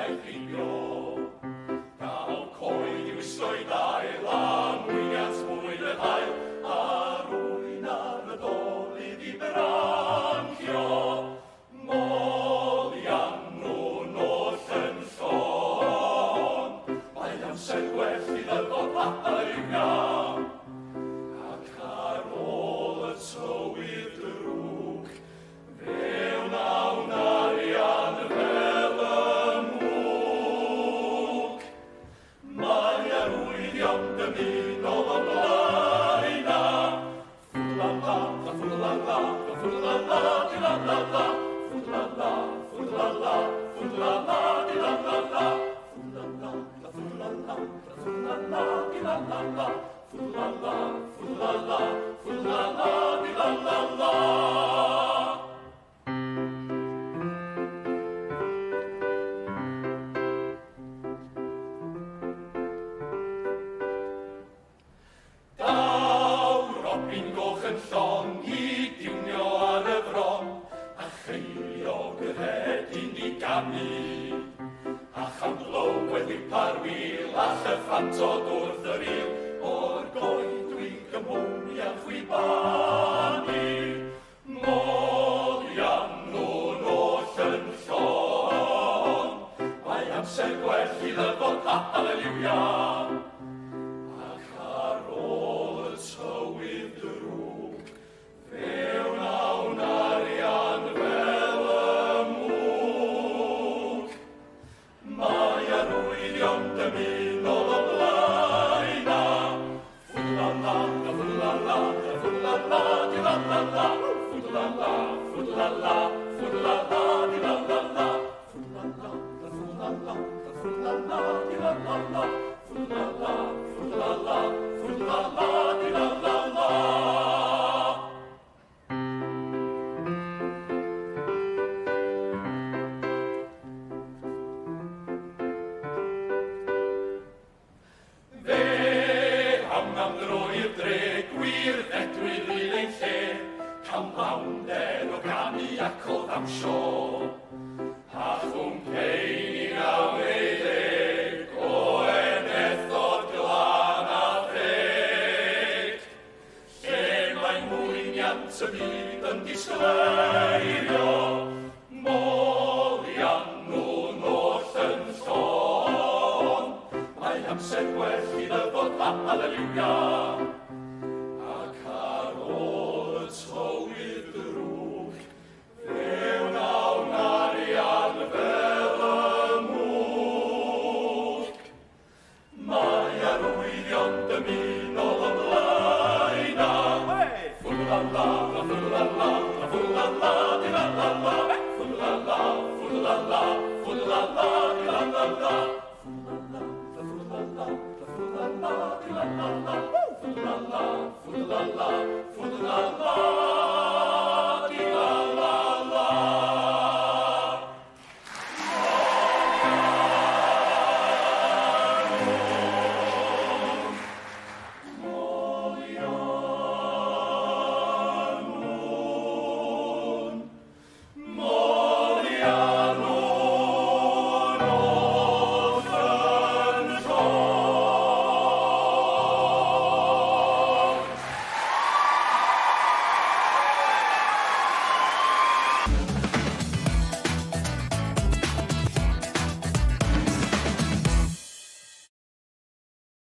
ei heibio. Gael coed i'w ysgoi dael a mwyniad mwy y hael a rwy'n ar y dolydd i brancio. Molian nhw'n oll yn llon, mae amser gwell i ddyrfod halleluia. Ac ar ôl y tywydd drwg, fe wnawn arian fel y mwg. Mae arwyddion dymunol o blaena. Ffwdlala, ffwdlala, ffwdlala, di-la-la-la. Ffwdlala, ffwdlala, ffwdlala, di-la-la-la. Ffwdlala, ffwdlala, ffwdlala, di-la-la-la. Ffwdlala, ffwdlala, ffwdlala, di-la-la-la. Robin goch yn llon i diwnio ar y fron, a cheilio gyredin i ganu. A chamglywedd wipa'r wil, a llyffantod wrth yr il, o'r goed dwi'n gymwni a chwibanu. Molian nhw'n oll yn llon, mae amser gwell i ddyrfod halleluia. Ac ar ôl y tywydd drwg, fe wnawn arian fel y mwg. Mae arwyddion dymunol o blaena. Ffwdlala, ffwdlala, ffwdlala, di-la-la-la. Ffwdlala, ffwdlala, ffwdlala, di-la-la-la. Ffwdlala, ffwdlala, ffwdlala, di-la-la-la. Ffwdlala, ffwdlala, ffwdlala, di-la-la-la. Drwy'r dre gwir ddedwyr un ein lle, cael mawnder o ganu ac o ddawsio. A chwmpein i nawn ei ddeg o enethod glan a ffreg. Lle mae'n mwyniant y byd yn disgleirio, molian nhw'n oll yn llon. Mae amser gwell i ddyrfod halleluia. Ac ar ôl y tywydd drwg, fe wnawn arian fel y mwg. Mae arwyddion dymunol o blaena. Ffwdlala, ffwdlala, ffwdlala, di-la-la-la. Ffwdlala, ffwdlala, ffwdlala, di-la-la-la. Ffwdlala, ffwdlala, di-la-la-la. Ffwdlala, ffwdlala, ffwdlala.